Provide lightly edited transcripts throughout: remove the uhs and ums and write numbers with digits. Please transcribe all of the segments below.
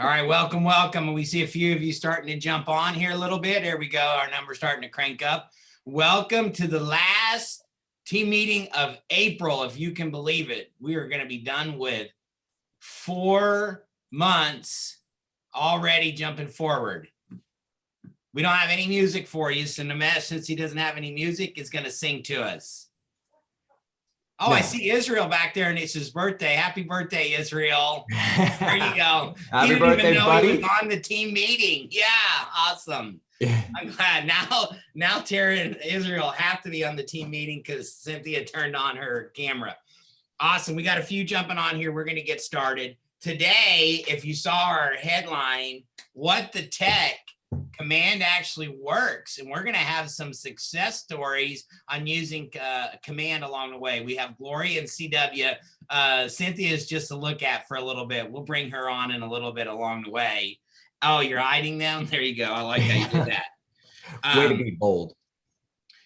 All right, welcome, welcome. We see a few of you starting to jump on here a little bit. There we go. Our number's starting to crank up. Welcome to the last team meeting of April, if you can believe it. We are going to be done with 4 months already jumping forward. We don't have any music for you, so Nimesh, since he doesn't have any music, is going to sing to us. Oh, no. I see Israel back there, and it's his birthday. Happy birthday, Israel. There you go. Happy birthday, buddy. He was on the team meeting. Yeah, awesome. I'm glad. Now Tara and Israel have to be on the team meeting because Cynthia turned on her camera. Awesome. We got a few jumping on here. We're going to get started. Today, if you saw our headline, What the Tech Command actually works, and we're going to have some success stories on using Command along the way. We have Gloria and CW. Cynthia is just to look at for a little bit. We'll bring her on in a little bit along the way. Oh, you're hiding them? There you go. I like how you did that. Way to be bold.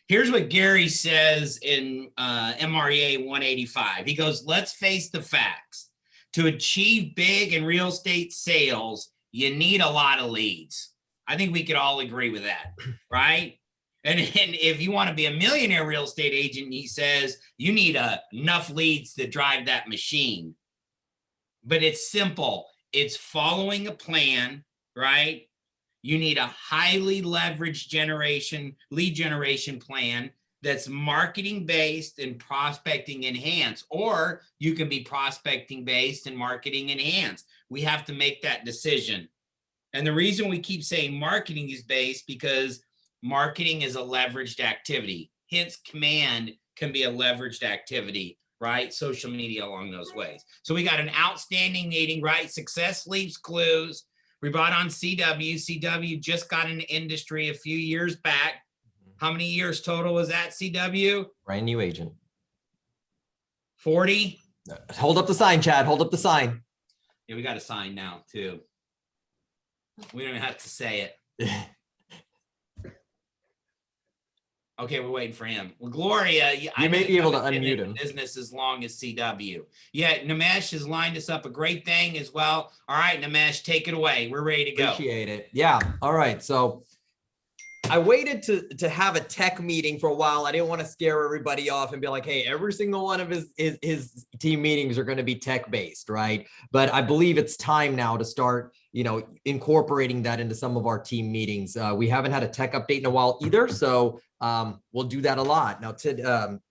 Here's what Gary says in MREA 185. He goes, let's face the facts. To achieve big in real estate sales, you need a lot of leads. I think we could all agree with that, right? And if you want to be a millionaire real estate agent, he says, you need enough leads to drive that machine. But it's simple. It's following a plan, right? You need a highly leveraged lead generation plan that's marketing based and prospecting enhanced, or you can be prospecting based and marketing enhanced. We have to make that decision. And the reason we keep saying marketing is based because marketing is a leveraged activity. Hence, Command can be a leveraged activity, right? Social media along those ways. So we got an outstanding meeting, right? Success leaves clues. We brought on CW. CW just got in the industry a few years back. How many years total was that, CW? Brand new agent. 40? Hold up the sign, Chad. Hold up the sign. Yeah, we got a sign now, too. We don't even have to say it. Okay, we're waiting for him. Well, Gloria, you may be able to unmute him. Business as long as CW. Yeah, Nimesh has lined us up a great thing as well. All right, Nimesh, take it away. We're ready to go. Appreciate it. Yeah. All right. So I waited to have a tech meeting for a while. I didn't want to scare everybody off and be like, hey, every single one of his team meetings are going to be tech based, right? But I believe it's time now to start, incorporating that into some of our team meetings. We haven't had a tech update in a while either, so we'll do that a lot. Now,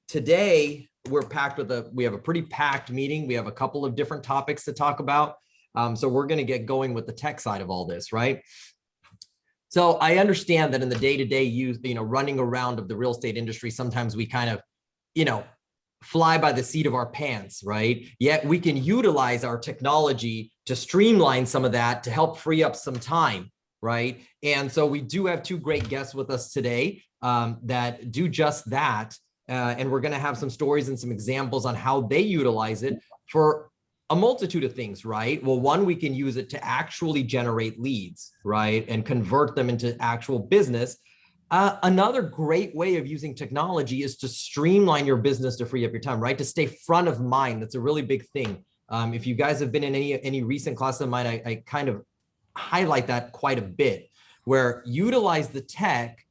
today we're packed with we have a pretty packed meeting. We have a couple of different topics to talk about. So we're going to get going with the tech side of all this, right? So I understand that in the day-to-day use, running around of the real estate industry, sometimes we kind of, fly by the seat of our pants, right? Yet we can utilize our technology to streamline some of that to help free up some time, right? And so we do have two great guests with us today that do just that. And we're going to have some stories and some examples on how they utilize it for a multitude of things, right? Well, one, we can use it to actually generate leads, right? And convert them into actual business. Another great way of using technology is to streamline your business to free up your time, right? To stay front of mind. That's a really big thing. If you guys have been in any recent class of mine, I kind of highlight that quite a bit, where utilize the tech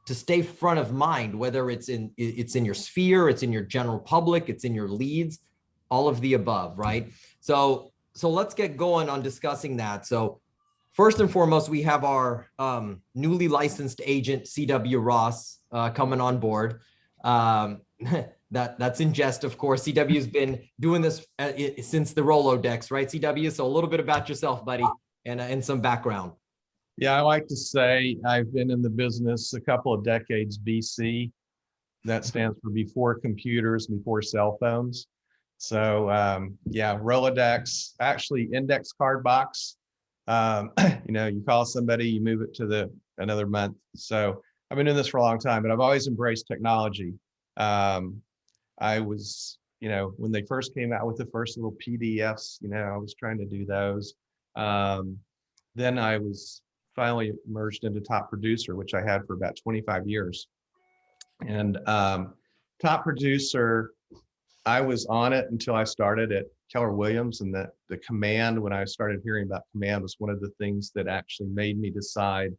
to stay front of mind, whether it's in your sphere, it's in your general public, it's in your leads, all of the above, right? So let's get going on discussing that. So first and foremost, we have our newly licensed agent, CW Ross, coming on board. That's in jest, of course. CW's been doing this since the Rolodex, right, CW? So a little bit about yourself, buddy, and some background. Yeah, I like to say I've been in the business a couple of decades BC. That stands for before computers, before cell phones. So yeah, Rolodex, actually index card box. You call somebody, you move it to another month. So I've been doing this for a long time, but I've always embraced technology. I was, when they first came out with the first little PDFs, I was trying to do those. Then I was finally merged into Top Producer, which I had for about 25 years. And Top Producer, I was on it until I started at Keller Williams, and that the command, when I started hearing about command, was one of the things that actually made me decide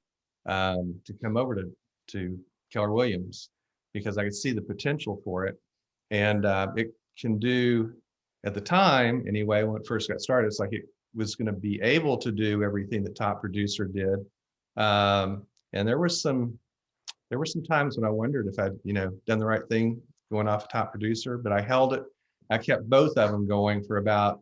to come over to Keller Williams, because I could see the potential for it. And it can do, at the time anyway, when it first got started, it's like it was going to be able to do everything that Top Producer did. And there were some times when I wondered if I'd, done the right thing going off Top Producer, but I held it. I kept both of them going for about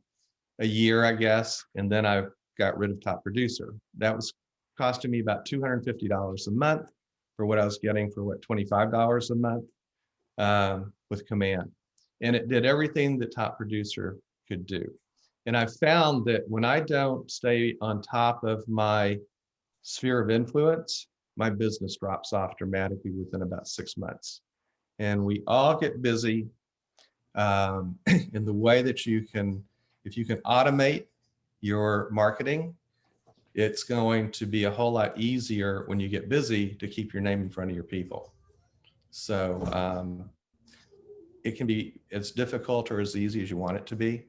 a year, I guess. And then I got rid of Top Producer. That was costing me about $250 a month for what I was getting for $25 a month with Command. And it did everything that Top Producer could do. And I found that when I don't stay on top of my sphere of influence, my business drops off dramatically within about 6 months. And we all get busy in the way that if you can automate your marketing, it's going to be a whole lot easier when you get busy to keep your name in front of your people. So it can be as difficult or as easy as you want it to be.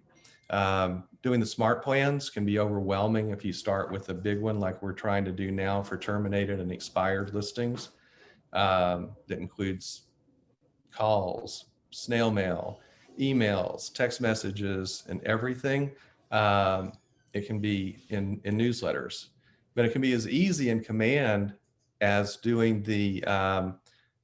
Doing the smart plans can be overwhelming if you start with a big one like we're trying to do now for terminated and expired listings. That includes calls, snail mail, emails, text messages, and everything. It can be in newsletters, but it can be as easy in Command as doing the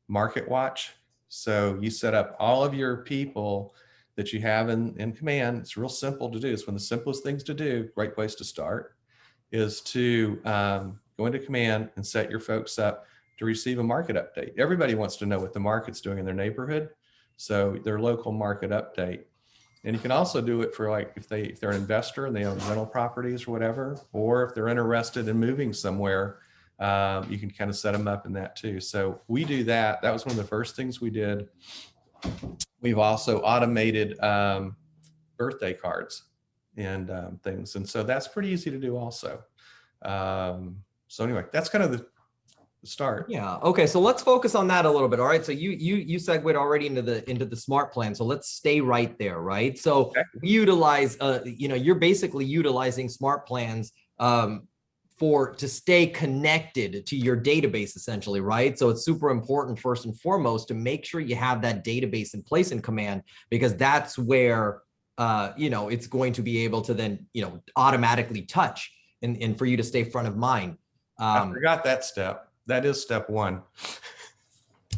Market Watch. So you set up all of your people that you have in Command. It's real simple to do. It's one of the simplest things to do. Great place to start is to go into Command and set your folks up to receive a market update. Everybody wants to know what the market's doing in their neighborhood. So their local market update. And you can also do it for like if they're an investor and they own rental properties or whatever, or if they're interested in moving somewhere, you can kind of set them up in that too. So we do that. That was one of the first things we did. We've also automated birthday cards and things. And so that's pretty easy to do also. So anyway, that's kind of the start. Yeah. Okay. So let's focus on that a little bit. All right. So you segued already into the smart plan. So let's stay right there. Right. So Okay. we utilize, you're basically utilizing smart plans to stay connected to your database essentially. Right. So it's super important first and foremost to make sure you have that database in place in Command, because that's where, it's going to be able to then, automatically touch and for you to stay front of mind. I forgot that step. That is step one.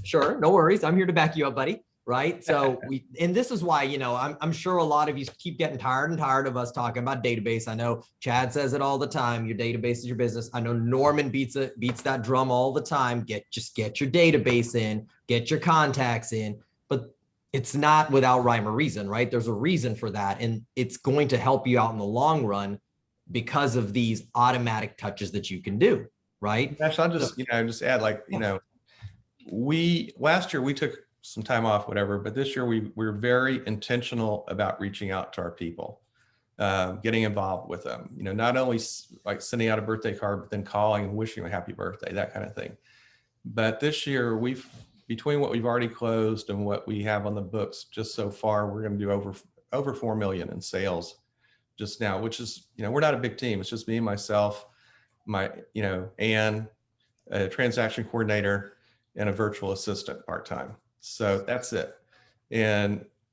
Sure, no worries. I'm here to back you up, buddy. Right. So and this is why, I'm sure a lot of you keep getting tired of us talking about database. I know Chad says it all the time. Your database is your business. I know Norman beats that drum all the time. Just get your database in, get your contacts in, but it's not without rhyme or reason, right? There's a reason for that. And it's going to help you out in the long run because of these automatic touches that you can do. Right. Actually, I'll just add, last year we took some time off, whatever, but this year we're very intentional about reaching out to our people, getting involved with them, not only like sending out a birthday card, but then calling and wishing them a happy birthday, that kind of thing. But this year between what we've already closed and what we have on the books just so far, we're going to do over 4 million in sales just now, which is, we're not a big team. It's just me and myself, Ann, a transaction coordinator, and a virtual assistant part-time. So that's it.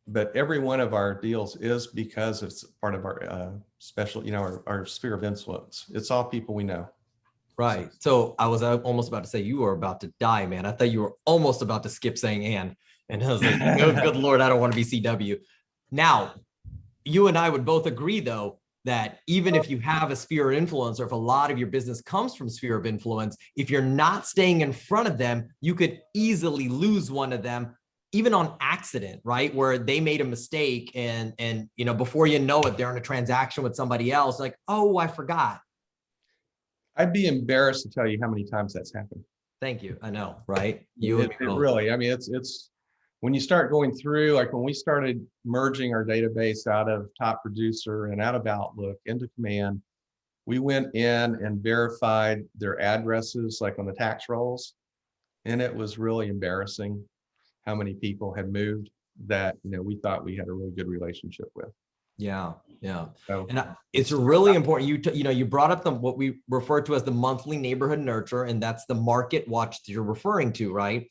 But every one of our deals is because it's part of our special, our sphere of influence. It's all people we know. Right. So I was almost about to say you were about to die, man. I thought you were almost about to skip saying Ann. And I was like, good Lord, I don't want to be CW. Now, you and I would both agree, though, that even if you have a sphere of influence, or if a lot of your business comes from sphere of influence, if you're not staying in front of them, you could easily lose one of them, even on accident, right? Where they made a mistake and before you know it, they're in a transaction with somebody else, like, oh, I forgot. I'd be embarrassed to tell you how many times that's happened. Thank you. I know, right? It really, it's when you start going through, like when we started merging our database out of Top Producer and out of Outlook into Command, we went in and verified their addresses, like on the tax rolls. And it was really embarrassing how many people had moved that, we thought we had a really good relationship with. Yeah, yeah. So And it's really important. You brought up what we refer to as the monthly neighborhood nurture, and that's the market watch that you're referring to, right?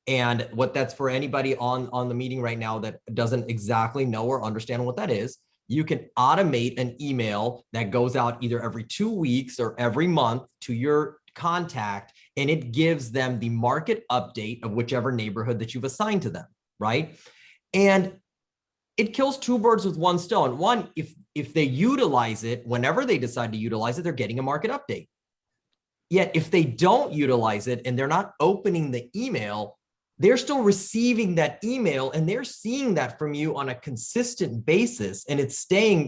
And what that's for anybody on the meeting right now that doesn't exactly know or understand what that is, you can automate an email that goes out either every 2 weeks or every month to your contact, and it gives them the market update of whichever neighborhood that you've assigned to them, right? And it kills two birds with one stone. One, if they utilize it, whenever they decide to utilize it, they're getting a market update. Yet if they don't utilize it and they're not opening the email, they're still receiving that email and they're seeing that from you on a consistent basis. And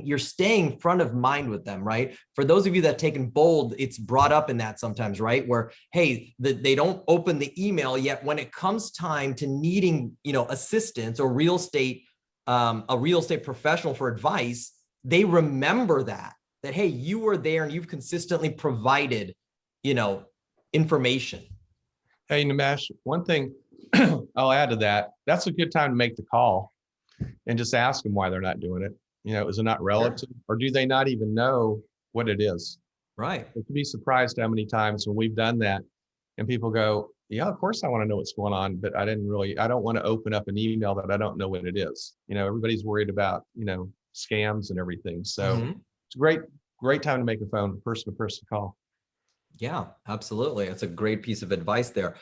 you're staying front of mind with them, right? For those of you that taken bold, it's brought up in that sometimes, right? Where, hey, they don't open the email yet when it comes time to needing, assistance or a real estate professional for advice, they remember that, hey, you were there and you've consistently provided, information. hey, Nimesh, one thing I'll add to that. That's a good time to make the call and just ask them why they're not doing it. Is it not relative or do they not even know what it is? Right. You can be surprised how many times when we've done that and people go, yeah, of course I want to know what's going on, but I don't want to open up an email that I don't know what it is. Everybody's worried about, scams and everything. So it's a great time to make a person-to-person call. Yeah, absolutely. That's a great piece of advice there.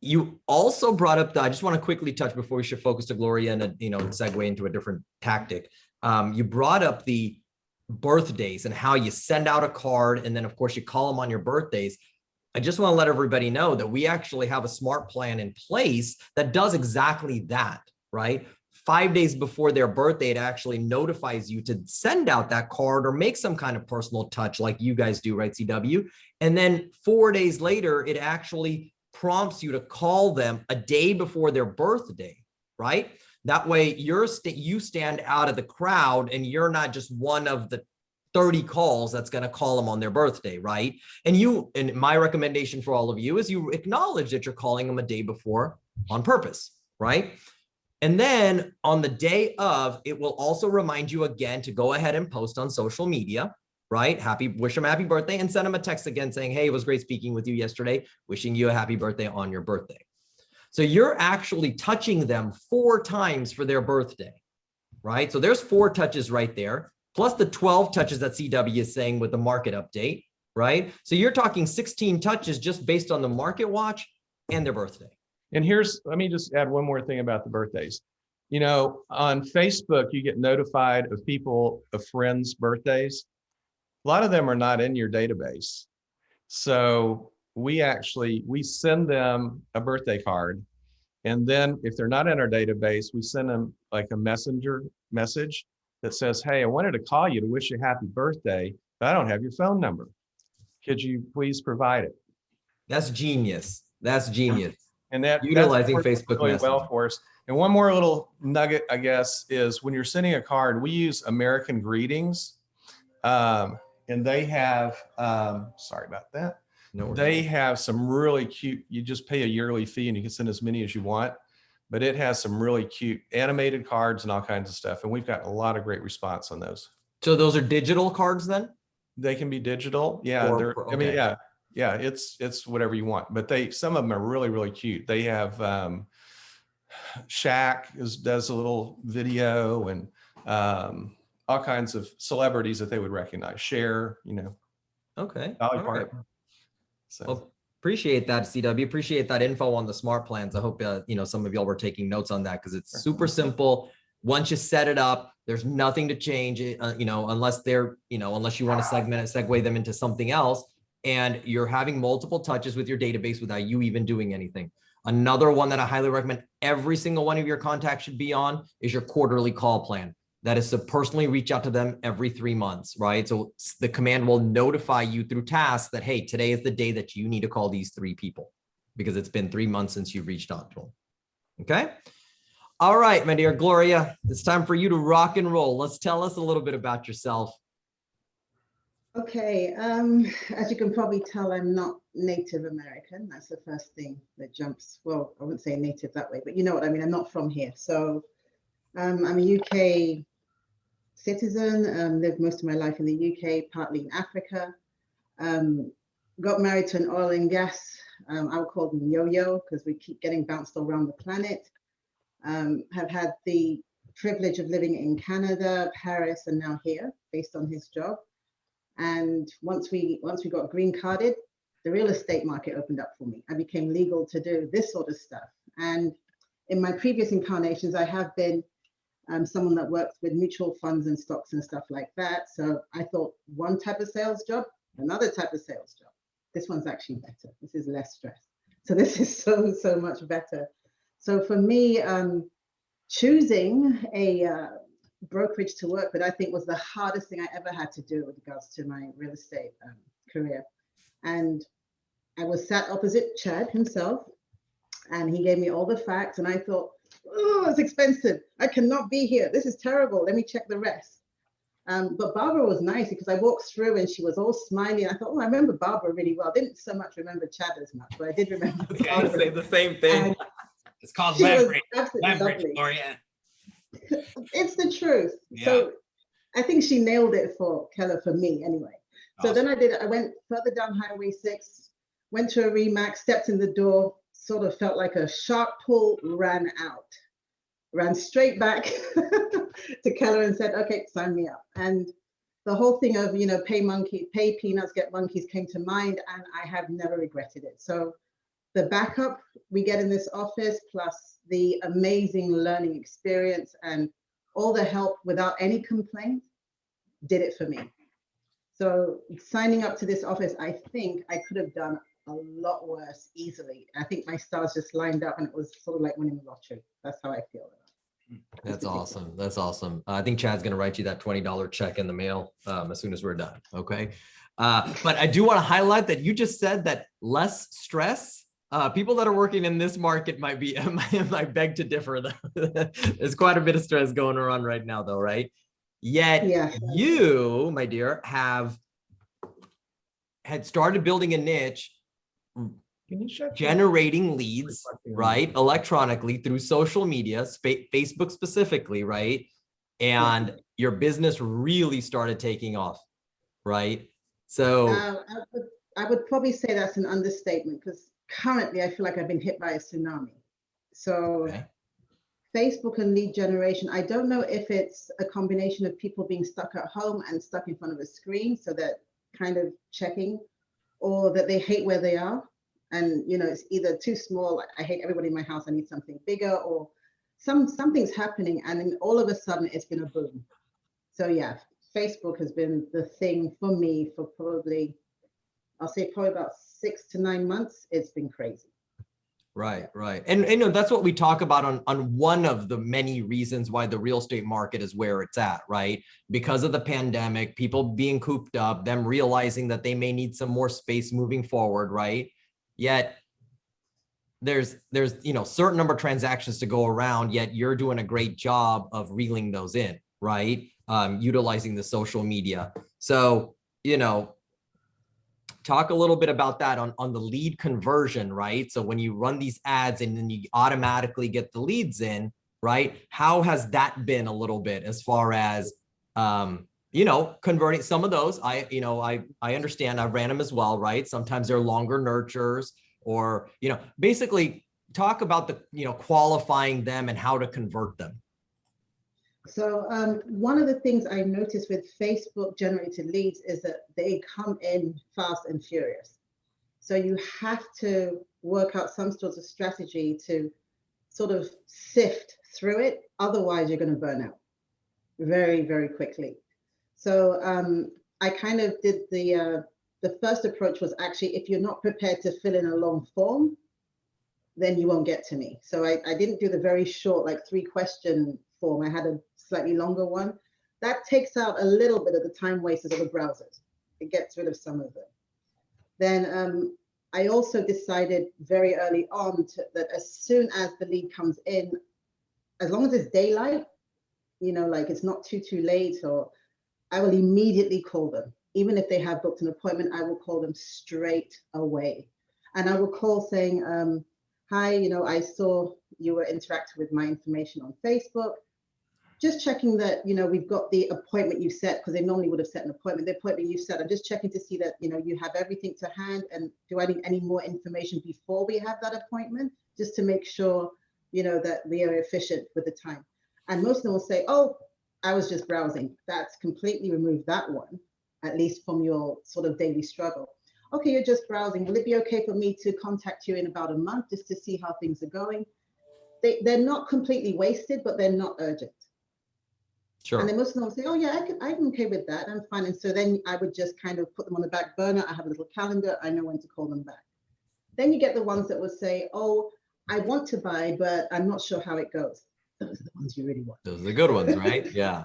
You also brought up I just want to quickly touch before we should focus to Gloria and, segue into a different tactic. You brought up the birthdays and how you send out a card. And then of course you call them on your birthdays. I just want to let everybody know that we actually have a smart plan in place that does exactly that, right? 5 days before their birthday, it actually notifies you to send out that card or make some kind of personal touch like you guys do, right, CW? And then 4 days later, it actually prompts you to call them a day before their birthday, right? That way you stand out of the crowd and you're not just one of the 30 calls that's going to call them on their birthday, right? And my recommendation for all of you is you acknowledge that you're calling them a day before on purpose, right? And then on the day of, it will also remind you again to go ahead and post on social media, right? Wish them happy birthday and send them a text again saying, hey, it was great speaking with you yesterday. Wishing you a happy birthday on your birthday. So you're actually touching them 4 times for their birthday, right? So there's 4 touches right there, plus the 12 touches that CW is saying with the market update, right? So you're talking 16 touches just based on the market watch and their birthday. And let me just add one more thing about the birthdays. On Facebook, you get notified of friends' birthdays. A lot of them are not in your database. So we send them a birthday card. And then if they're not in our database, we send them like a messenger message that says, hey, I wanted to call you to wish you a happy birthday, but I don't have your phone number. Could you please provide it? That's genius. That's genius. And that's utilizing Facebook really Messenger. well for us. And one more little nugget, I guess, is when you're sending a card, we use American Greetings. And they have, sorry about that. No worries. They have some really cute, you just pay a yearly fee and you can send as many as you want, but it has some really cute animated cards and all kinds of stuff. And we've got a lot of great response on those. So those are digital cards then? They can be digital. Yeah. Okay. I mean, yeah, it's whatever you want, but some of them are really, really cute. They have, Shaq does a little video and, all kinds of celebrities that they would recognize. Cher, Okay. Dolly All right. Parton. So Well, appreciate that, CW. Appreciate that info on the smart plans. I hope some of y'all were taking notes on that because it's super simple. Once you set it up, there's nothing to change it, unless unless you want to segue them into something else. And you're having multiple touches with your database without you even doing anything. Another one that I highly recommend every single one of your contacts should be on is your quarterly call plan. That is to personally reach out to them every 3 months, right? So the command will notify you through tasks that, hey, today is the day that you need to call these 3 people because it's been 3 months since you've reached out to them. Okay. All right, my dear Gloria, it's time for you to rock and roll. Let's tell us a little bit about yourself. Okay, as you can probably tell, I'm not Native American. That's the first thing that jumps. Well, I wouldn't say native that way, but you know what I mean. I'm not from here. So I'm a UK citizen, lived most of my life in the UK, partly in Africa. Got married to an oil and gas, I would call them yo-yo because we keep getting bounced all around the planet. Have had the privilege of living in Canada, Paris, and now here based on his job. And once we got green carded, the real estate market opened up for me. I became legal to do this sort of stuff. And in my previous incarnations, I have been someone that works with mutual funds and stocks and stuff like that. So I thought one type of sales job, another type of sales job. This one's actually better. This is less stress. So this is so much better. So for me, choosing a brokerage to work with, I think was the hardest thing I ever had to do with regards to my real estate career. And I was sat opposite Chad himself, and he gave me all the facts, and I thought, oh, it's expensive. I cannot be here. This is terrible. Let me check the rest. But Barbara was nice because I walked through and she was all smiley. I thought, oh, I remember Barbara really well. I didn't so much remember Chad as much, but I did remember I was gonna Barbara. say the same thing. And It's called she was leverage. absolutely Leverage, lovely. Gloria. It's the truth. Yeah. So I think she nailed it for Keller, for me anyway. So Awesome. then I went further down Highway 6, went to a Remax, stepped in the door, sort of felt like a shark pull, ran out, ran straight back to Keller and said, okay, sign me up. And the whole thing of, you know, pay peanuts, get monkeys came to mind, and I have never regretted it. So the backup we get in this office, plus the amazing learning experience and all the help without any complaint, did it for me. So signing up to this office, I think I could have done a lot worse easily. I think my stars just lined up and it was sort of like winning the lottery. That's how I feel. That's awesome. That's awesome. I think Chad's going to write you that $20 check in the mail as soon as we're done. Okay. But I do want to highlight that you just said that less stress. People that are working in this market might beg to differ. There's quite a bit of stress going on right now though, right? Yet Yeah. you, my dear, had started building a niche, Can you shut generating leads, right? Electronically through social media, Facebook specifically, right? And your business really started taking off, right? So I would probably say that's an understatement because currently I feel like I've been hit by a tsunami. So okay. Facebook and lead generation, I don't know if it's a combination of people being stuck at home and stuck in front of a screen, so that kind of checking, or that they hate where they are. And, you know, it's either too small, like I hate everybody in my house, I need something bigger, or something's happening. And then all of a sudden it's been a boom. So yeah, Facebook has been the thing for me for probably, I'll say probably about 6 to 9 months. It's been crazy. Right, right. And you know, that's what we talk about on one of the many reasons why the real estate market is where it's at, right? Because of the pandemic, people being cooped up, them realizing that they may need some more space moving forward, right? Yet there's you know, certain number of transactions to go around, yet you're doing a great job of reeling those in, right? Utilizing the social media. So, you know, talk a little bit about that on the lead conversion, right? So when you run these ads and then you automatically get the leads in, right? How has that been a little bit as far as, you know, converting some of those? I understand, I've ran them as well, right? Sometimes they're longer nurtures, or, you know, basically talk about the, you know, qualifying them and how to convert them. So one of the things I noticed with Facebook generated leads is that they come in fast and furious. So you have to work out some sort of strategy to sort of sift through it. Otherwise, you're going to burn out very, very quickly. So I kind of did the first approach was actually, if you're not prepared to fill in a long form, then you won't get to me. So I didn't do the very short, like 3-question form. I had a slightly longer one. That takes out a little bit of the time wasters of the browsers. It gets rid of some of them. Then I also decided very early on that as soon as the lead comes in, as long as it's daylight, you know, like it's not too late, or I will immediately call them. Even if they have booked an appointment, I will call them straight away. And I will call saying, hi, you know, I saw you were interacting with my information on Facebook. just checking that, we've got the appointment you set, because they normally would have set an appointment. The appointment you set, I'm just checking to see that, you have everything to hand, and do I need any more information before we have that appointment, just to make sure, that we are efficient with the time. And most of them will say, oh, I was just browsing. That's completely removed that one, at least from your sort of daily struggle. Okay, you're just browsing. Will it be okay for me to contact you in about a month just to see how things are going? They're not completely wasted, but they're not urgent. Sure. And then most of them will say, oh yeah, I'm okay with that. I'm fine. And so then I would just kind of put them on the back burner. I have a little calendar. I know when to call them back. Then you get the ones that will say, oh, I want to buy, but I'm not sure how it goes. Those are the ones you really want. Those are the good ones, right? Yeah.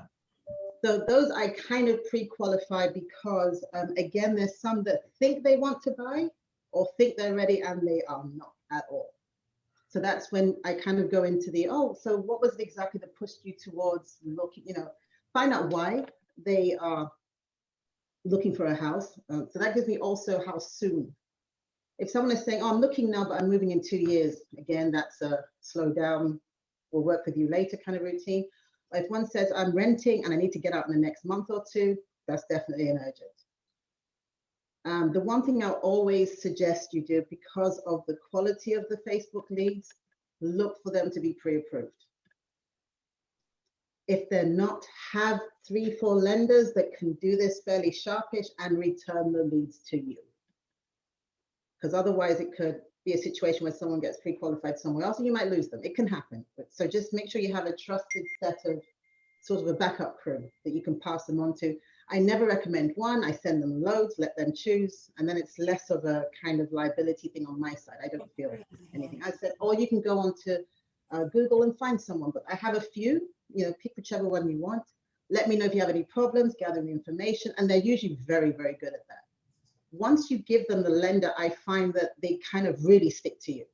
So those I kind of pre-qualify because, again, there's some that think they want to buy or think they're ready and they are not at all. So that's when I kind of go into so what was it exactly that pushed you towards looking, find out why they are looking for a house. So that gives me also how soon. If someone is saying, oh, I'm looking now, but I'm moving in 2 years, again, that's a slow down, we'll work with you later kind of routine. If one says I'm renting and I need to get out in the next month or two, that's definitely an urgent. The one thing I'll always suggest you do, because of the quality of the Facebook leads, look for them to be pre-approved. If they're not, have 3-4 lenders that can do this fairly sharpish and return the leads to you. Because otherwise it could be a situation where someone gets pre-qualified somewhere else and you might lose them. It can happen. So just make sure you have a trusted set of sort of a backup crew that you can pass them on to. I never recommend one. I send them loads, let them choose, and then it's less of a kind of liability thing on my side. I don't feel anything. I said, or you can go on to Google and find someone, but I have a few, pick whichever one you want. Let me know if you have any problems, gather the information, and they're usually very, very good at that. Once you give them the lender, I find that they kind of really stick to you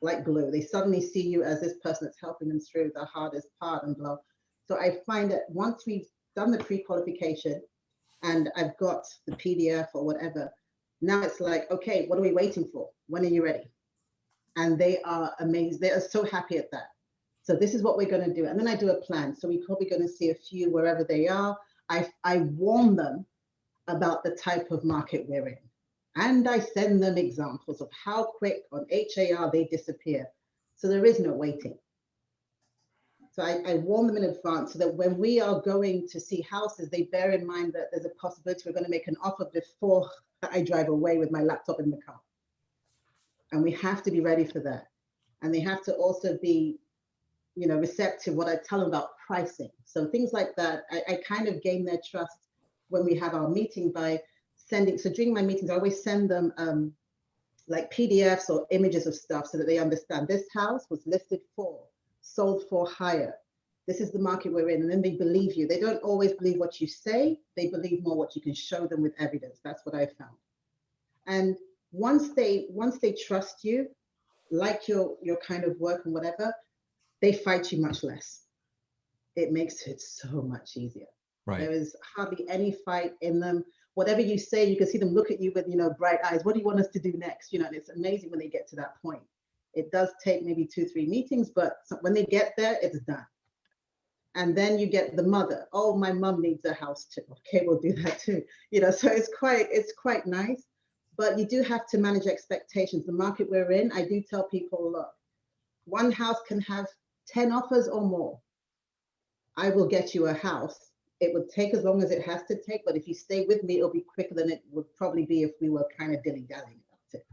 like glue. They suddenly see you as this person that's helping them through the hardest part and blah. So I find that once we've done the pre-qualification and I've got the PDF or whatever, now it's like, okay, what are we waiting for? When are you ready? And they are amazed. They are so happy at that. So this is what we're going to do. And then I do a plan. So we're probably going to see a few wherever they are. I warn them about the type of market we're in. And I send them examples of how quick on HAR they disappear. So there is no waiting. So I warn them in advance so that when we are going to see houses, they bear in mind that there's a possibility we're going to make an offer before I drive away with my laptop in the car. And we have to be ready for that. And they have to also be, receptive what I tell them about pricing. So things like that, I kind of gain their trust when we have our meeting by sending. So during my meetings, I always send them like PDFs or images of stuff so that they understand this house was listed for, sold for higher. This is the market we're in. And then they believe you. They don't always believe what you say. They believe more what you can show them with evidence. That's what I found. And once they trust you, like your kind of work and whatever, they fight you much less. It makes it so much easier. Right. There is hardly any fight in them. Whatever you say, you can see them look at you with, bright eyes. What do you want us to do next? And it's amazing when they get to that point. It does take maybe 2-3 meetings, but when they get there, it's done. And then you get the mother. Oh, my mom needs a house too. Okay, we'll do that too. So it's quite nice, but you do have to manage expectations. The market we're in, I do tell people, look, one house can have 10 offers or more. I will get you a house. It would take as long as it has to take, but if you stay with me, it'll be quicker than it would probably be if we were kind of dilly-dallying about it.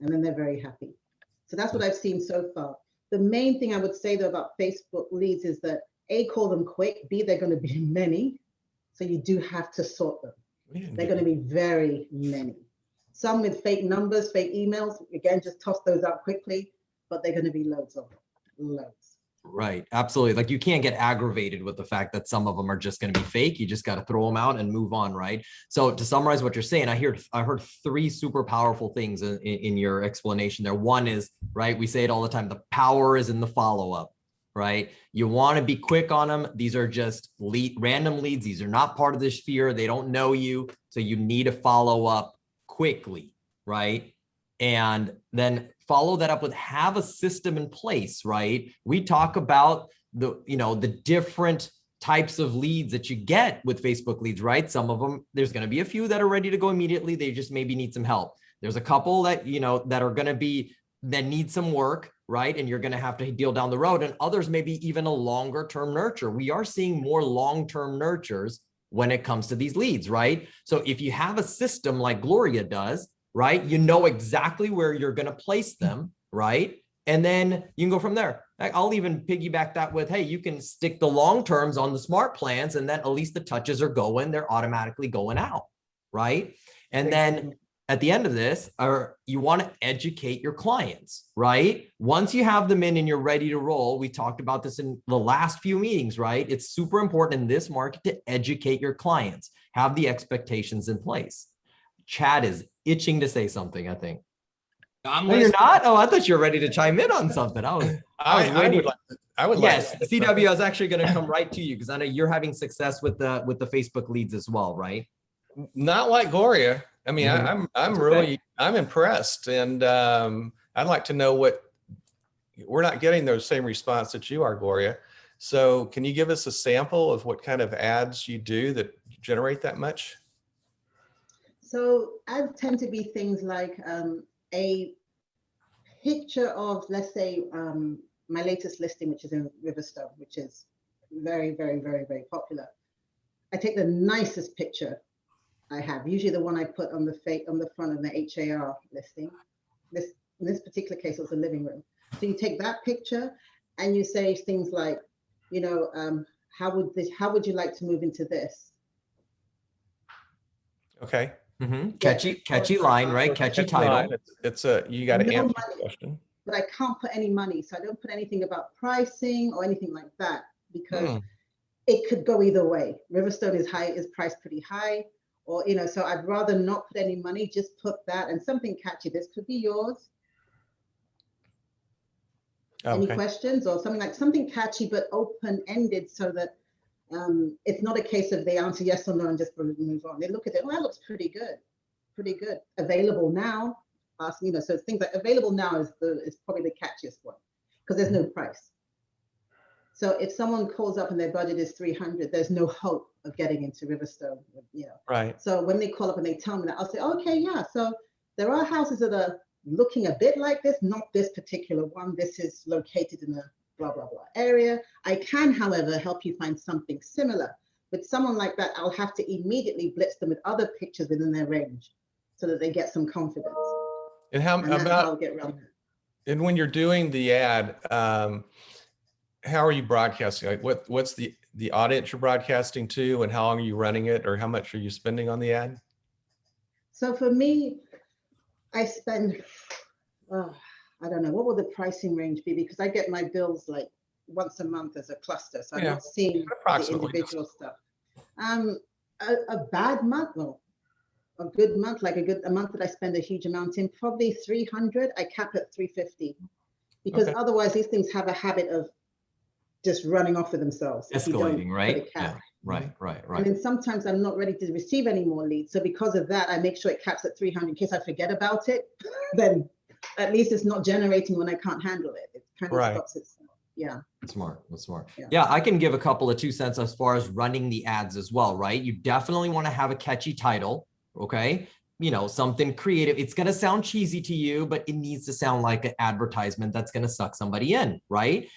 And then they're very happy. So that's what I've seen so far. The main thing I would say though about Facebook leads is that A, call them quick, B, they're going to be many. So you do have to sort them. They're going to be very many. Some with fake numbers, fake emails. Again, just toss those out quickly, but they're going to be loads of them, loads. Right. Absolutely. Like you can't get aggravated with the fact that some of them are just going to be fake. You just got to throw them out and move on. Right. So to summarize what you're saying, I heard 3 super powerful things in your explanation there. One is, right, we say it all the time. The power is in the follow-up, right? You want to be quick on them. These are just random leads. These are not part of this sphere. They don't know you. So you need to follow up quickly, right? and then follow that up with have a system in place, right? We talk about the different types of leads that you get with Facebook leads, right? Some of them, there's going to be a few that are ready to go immediately. They just maybe need some help. There's a couple that, that are going to be, that need some work, right? And you're going to have to deal down the road. And others, maybe even a longer term nurture. We are seeing more long-term nurtures when it comes to these leads, right? So if you have a system like Gloria does, right, you know exactly where you're going to place them, right? And then you can go from there. I'll even piggyback that with, hey, you can stick the long terms on the smart plans, and then at least the touches are going, they're automatically going out, right? And then at the end of this, you want to educate your clients, right? Once you have them in and you're ready to roll, we talked about this in the last few meetings, right? It's super important in this market to educate your clients, have the expectations in place. Chad is itching to say something, I think. No, you're not? Oh, I thought you were ready to chime in on something. I was waiting. I would yes, like to CW, I was actually going to come right to you because I know you're having success with the Facebook leads as well, right? not like Gloria. I mean, Mhm. I'm That's really, I'm impressed. And I'd like to know we're not getting those same response that you are, Gloria. So can you give us a sample of what kind of ads you do that generate that much? So ads tend to be things like a picture of, let's say, my latest listing, which is in Riverstone, which is very, very, very, very popular. I take the nicest picture I have, usually the one I put on the front of the HAR listing. In this particular case, it was a living room. So you take that picture and you say things like, how would you like to move into this? Okay. Catchy line, right? Catchy title. It's you got to No answer money. the question. But I can't put any money. So I don't put anything about pricing or anything like that, because it could go either way. Riverstone is priced pretty high, or, so I'd rather not put any money, just put that and something catchy. This could be yours. Any questions, or something catchy but open-ended, so that it's not a case of they answer yes or no and just move on. They look at it, well, that looks pretty good. Available now. So things like available now is probably the catchiest one, because there's no price. So if someone calls up and their budget is 300, there's no hope of getting into Riverstone, Right. So when they call up and they tell me that, I'll say, okay, yeah. So there are houses that are looking a bit like this, not this particular one. This is located in a blah, blah, blah area. I can, however, help you find something similar. With someone like that, I'll have to immediately blitz them with other pictures within their range so that they get some confidence. And how about, I'll get around it. And when you're doing the ad, how are you broadcasting? Like what's the audience you're broadcasting to, and how long are you running it, or how much are you spending on the ad? So for me, I spend, I don't know, what will the pricing range be? Because I get my bills like once a month as a cluster. So I'm not seeing the individual stuff. A bad month, well, a good month, like a month that I spend a huge amount in, probably 300. I cap at 350, because otherwise these things have a habit of just running off with themselves. Escalating, right? Yeah, right. And then sometimes I'm not ready to receive any more leads. So because of that, I make sure it caps at 300 in case I forget about it. Then at least it's not generating when I can't handle it. It kind of stops itself. Yeah. That's smart. Yeah, I can give a couple of 2 cents as far as running the ads as well, right? You definitely want to have a catchy title, okay? Something creative. It's going to sound cheesy to you, but it needs to sound like an advertisement that's going to suck somebody in, right?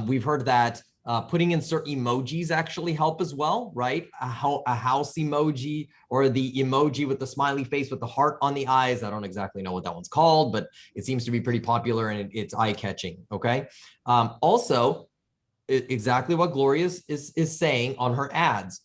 We've heard that putting in certain emojis actually help as well, right? A house emoji, or the emoji with the smiley face with the heart on the eyes. I don't exactly know what that one's called, but it seems to be pretty popular and it's eye-catching, okay? Also, exactly what Gloria is saying on her ads.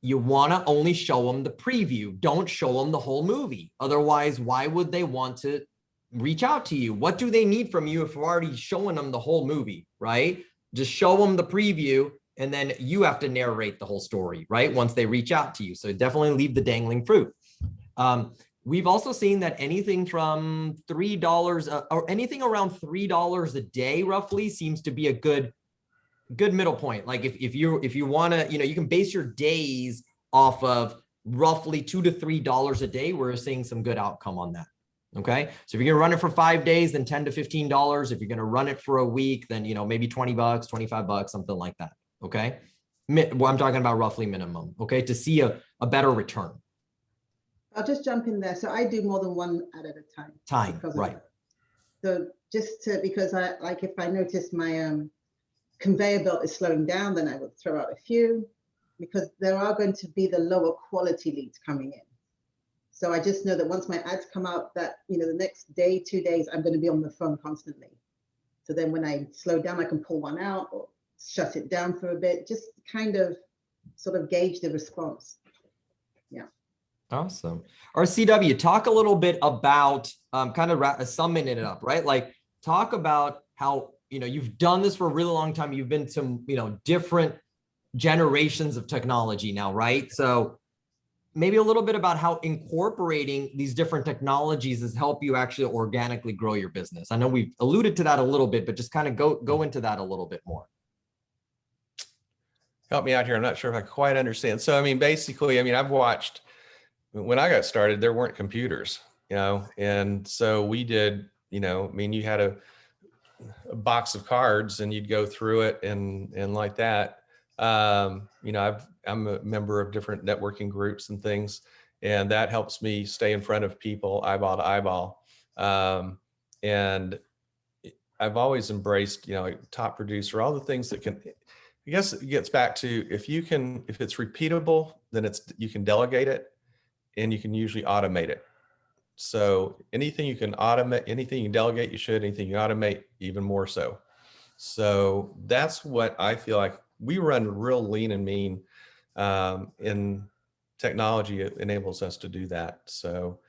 You want to only show them the preview. Don't show them the whole movie. Otherwise, why would they want to reach out to you? What do they need from you if you're already showing them the whole movie, right? Just show them the preview, and then you have to narrate the whole story, right? Once they reach out to you. So definitely leave the dangling fruit. We've also seen that anything from $3 or anything around $3 a day roughly seems to be a good middle point. Like if you want to, you can base your days off of roughly $2 to $3 a day. We're seeing some good outcome on that. Okay. So if you're gonna run it for 5 days, then $10 to $15. If you're gonna run it for a week, then maybe $20, $25, something like that. Okay. Well, I'm talking about roughly minimum, okay, to see a better return. I'll just jump in there. So I do more than one ad at a time. because of Right. that. So because I like, if I notice my conveyor belt is slowing down, then I would throw out a few, because there are going to be the lower quality leads coming in. So I just know that once my ads come out, that the next day, 2 days, I'm going to be on the phone constantly. So then when I slow down, I can pull one out or shut it down for a bit, just kind of sort of gauge the response. Yeah. Awesome. RCW, talk a little bit about kind of summing it up, right? Like, talk about how, you've done this for a really long time. You've been to, different generations of technology now, right? So maybe a little bit about how incorporating these different technologies has helped you actually organically grow your business. I know we've alluded to that a little bit, but just kind of go into that a little bit more. Help me out here. I'm not sure if I quite understand. So, basically, I've watched, when I got started, there weren't computers, and so we did, you had a box of cards and you'd go through it and like that. I'm a member of different networking groups and things, and that helps me stay in front of people eyeball to eyeball. And I've always embraced, like top producer, all the things that can, I guess it gets back to, if it's repeatable, then you can delegate it and you can usually automate it. So anything you can automate, anything you delegate, you should. Anything you automate, even more so. So that's what I feel like. We run real lean and mean, in technology. It enables us to do that. So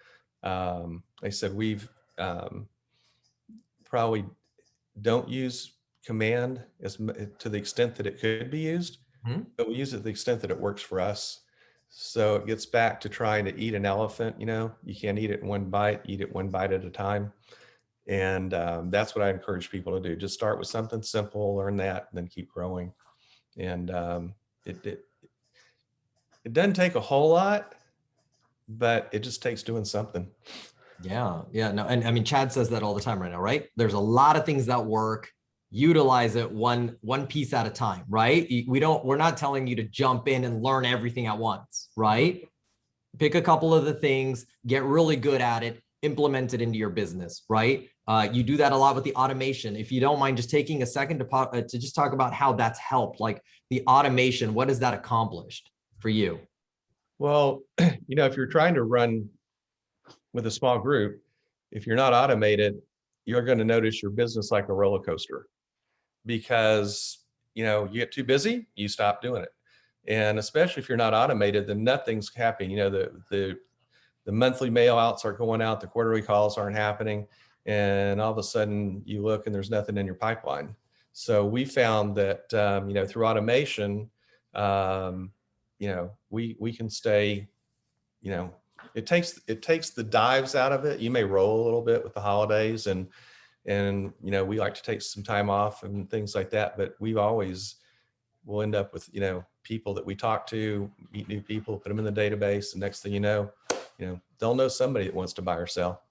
like I said, we've probably don't use command to the extent that it could be used, but we use it to the extent that it works for us. So it gets back to trying to eat an elephant. You can't eat it in one bite, eat it one bite at a time. And that's what I encourage people to do. Just start with something simple, learn that, and then keep growing. And it doesn't take a whole lot, but it just takes doing something. Yeah. No, and Chad says that all the time right now, right? There's a lot of things that work. Utilize it one piece at a time, right? We're not telling you to jump in and learn everything at once, right? Pick a couple of the things, get really good at it, implement it into your business, right? You do that a lot with the automation. If you don't mind just taking a second to just talk about how that's helped, like the automation, what has that accomplished for you? Well, if you're trying to run with a small group, if you're not automated, you're going to notice your business like a roller coaster, because you get too busy, you stop doing it. And especially if you're not automated, then nothing's happening. The monthly mail outs are going out, the quarterly calls aren't happening, and all of a sudden you look and there's nothing in your pipeline. So we found that through automation, we can stay, it takes the dives out of it. You may roll a little bit with the holidays, and we like to take some time off and things like that, but we'll end up with people that we talk to, meet new people, put them in the database, and next thing you know, they'll know somebody that wants to buy or sell.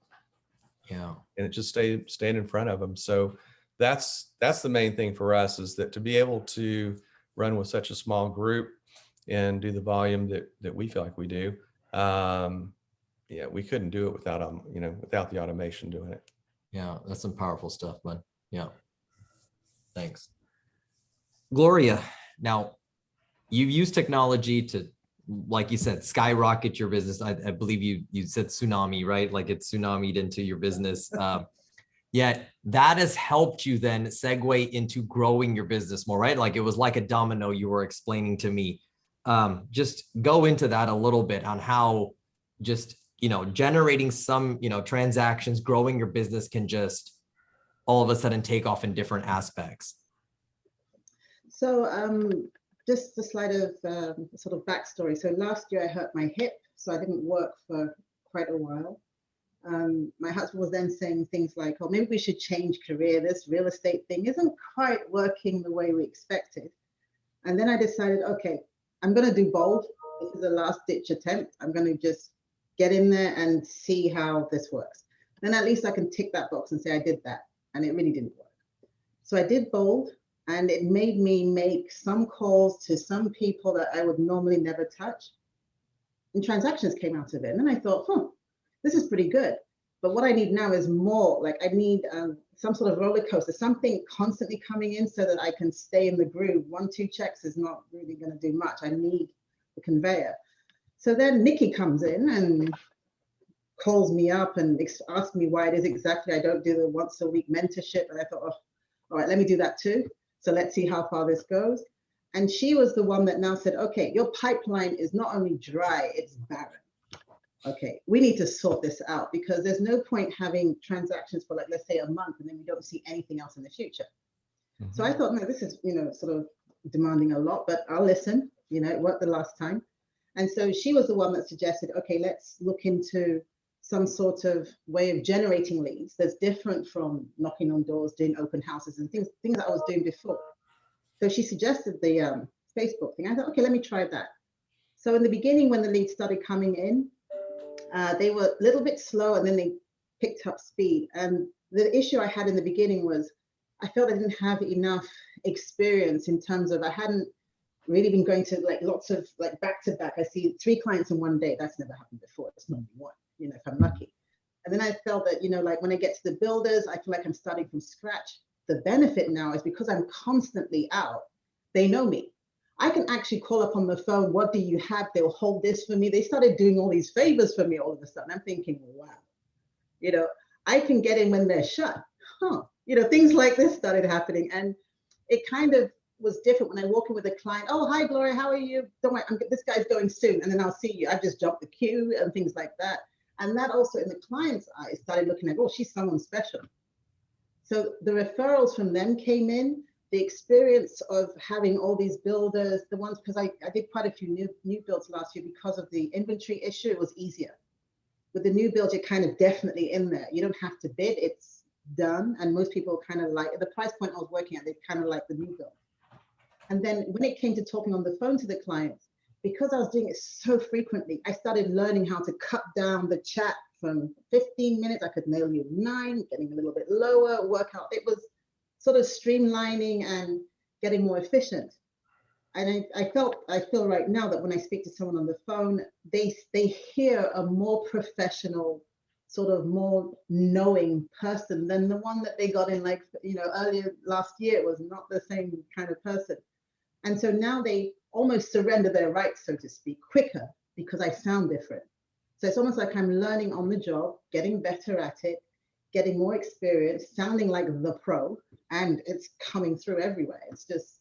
Yeah. And it just staying in front of them. So that's the main thing for us, is that to be able to run with such a small group and do the volume that we feel like we do, we couldn't do it without the automation doing it. Yeah, that's some powerful stuff, man. Yeah. Thanks. Gloria, now you've used technology to, like you said, skyrocket your business. I believe you said tsunami, right? Like it's tsunamied into your business. Yet that has helped you then segue into growing your business more, right? Like it was like a domino you were explaining to me. Just go into that a little bit on how just, generating some, transactions, growing your business can just all of a sudden take off in different aspects. So just a slide of sort of backstory. So last year I hurt my hip, so I didn't work for quite a while. My husband was then saying things like, oh, maybe we should change career. This real estate thing isn't quite working the way we expected. And then I decided, okay, I'm going to do bold. This is a last ditch attempt. I'm going to just get in there and see how this works. then at least I can tick that box and say I did that. And it really didn't work. So I did bold, and it made me make some calls to some people that I would normally never touch. And transactions came out of it. And then I thought, this is pretty good. But what I need now is more. Like I need some sort of roller coaster, something constantly coming in so that I can stay in the groove. 1-2 checks is not really going to do much. I need the conveyor. So then Nikki comes in and calls me up and asks me why it is exactly I don't do the once a week mentorship. And I thought, oh, all right, let me do that too. So let's see how far this goes. And she was the one that now said, okay, your pipeline is not only dry, it's barren. Okay, we need to sort this out because there's no point having transactions for like, let's say a month, and then we don't see anything else in the future. So I thought, no, this is, sort of demanding a lot, but I'll listen. It worked the last time. And so she was the one that suggested, okay, let's look into some sort of way of generating leads that's different from knocking on doors, doing open houses and things that I was doing before. So she suggested the Facebook thing. I thought, okay, let me try that. So in the beginning, when the leads started coming in, they were a little bit slow, and then they picked up speed. And the issue I had in the beginning was I felt I didn't have enough experience in terms of I hadn't really been going to like lots of like back to back. I see 3 clients in one day. That's never happened before. It's not one, if I'm lucky. And then I felt that, like when I get to the builders, I feel like I'm starting from scratch. The benefit now is because I'm constantly out, they know me. I can actually call up on the phone, what do you have? They'll hold this for me. They started doing all these favors for me all of a sudden. I'm thinking, wow, I can get in when they're shut. Things like this started happening. And it kind of was different when I walk in with a client. Oh, hi, Gloria, how are you? Don't worry, this guy's going soon. And then I'll see you. I've just jumped the queue and things like that. And that also in the client's eyes started looking at, oh, she's someone special. So the referrals from them came in. The experience of having all these builders, the ones, because I did quite a few new builds last year because of the inventory issue, it was easier. With the new builds, you're kind of definitely in there. You don't have to bid, it's done. And most people kind of like, the price point I was working at, they kind of like the new build. And then when it came to talking on the phone to the clients, because I was doing it so frequently, I started learning how to cut down the chat from 15 minutes. I could nail you 9, getting a little bit lower, work out. It was sort of streamlining and getting more efficient. And I feel right now that when I speak to someone on the phone, they hear a more professional, sort of more knowing person than the one that they got in like, earlier last year. It was not the same kind of person. And so now they almost surrender their rights, so to speak, quicker because I sound different. So it's almost like I'm learning on the job, getting better at it, getting more experience, sounding like the pro, and it's coming through everywhere. It's just,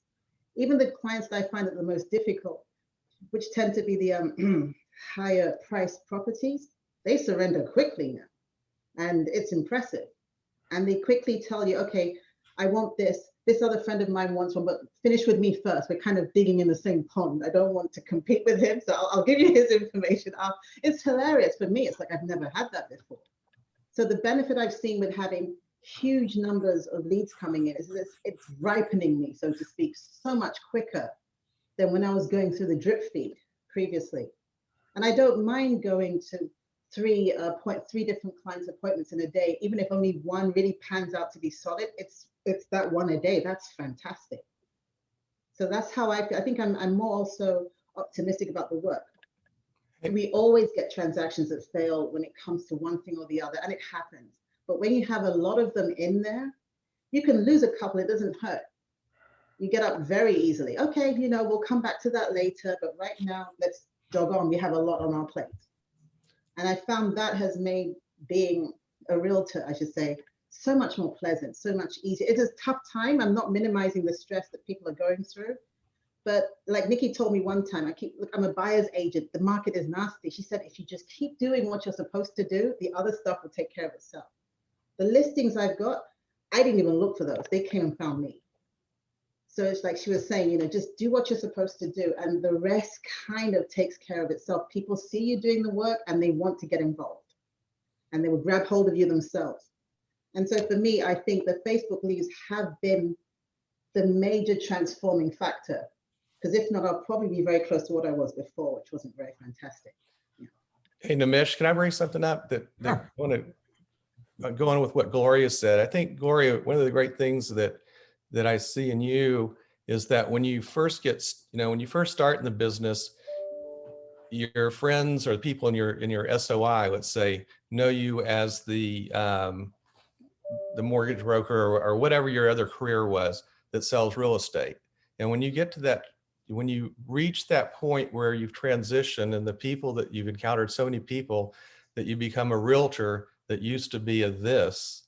even the clients that I find are the most difficult, which tend to be the higher priced properties, they surrender quickly now. And it's impressive. And they quickly tell you, okay, I want this. This other friend of mine wants one, but finish with me first. We're kind of digging in the same pond. I don't want to compete with him. So I'll give you his information. It's hilarious for me. It's like I've never had that before. So the benefit I've seen with having huge numbers of leads coming in is it's ripening me, so to speak, so much quicker than when I was going through the drip feed previously. And I don't mind going to three different clients' appointments in a day, even if only one really pans out to be solid. It's that one a day. That's fantastic. So that's how I think I'm more also optimistic about the work. We always get transactions that fail when it comes to one thing or the other, and it happens. But when you have a lot of them in there, you can lose a couple. It doesn't hurt. You get up very easily. Okay, we'll come back to that later, but right now, let's jog on. We have a lot on our plate. And I found that has made being a realtor, I should say, so much more pleasant, so much easier. It's a tough time. I'm not minimizing the stress that people are going through. But like Nikki told me one time, I'm a buyer's agent. The market is nasty. She said, if you just keep doing what you're supposed to do, the other stuff will take care of itself. The listings I've got, I didn't even look for those. They came and found me. So it's like she was saying, just do what you're supposed to do. And the rest kind of takes care of itself. People see you doing the work and they want to get involved. And they will grab hold of you themselves. And so for me, I think the Facebook leads have been the major transforming factor. Because if not, I'll probably be very close to what I was before, which wasn't very fantastic. Hey, Nimish, can I bring something up that I want to going with what Gloria said, I think Gloria, one of the great things that I see in you is that when you first when you first start in the business, your friends or the people in your SOI, let's say, know you as the mortgage broker or whatever your other career was that sells real estate. And when you get to that, when you reach that point where you've transitioned and the people that you've encountered, so many people that you become a realtor that used to be a this,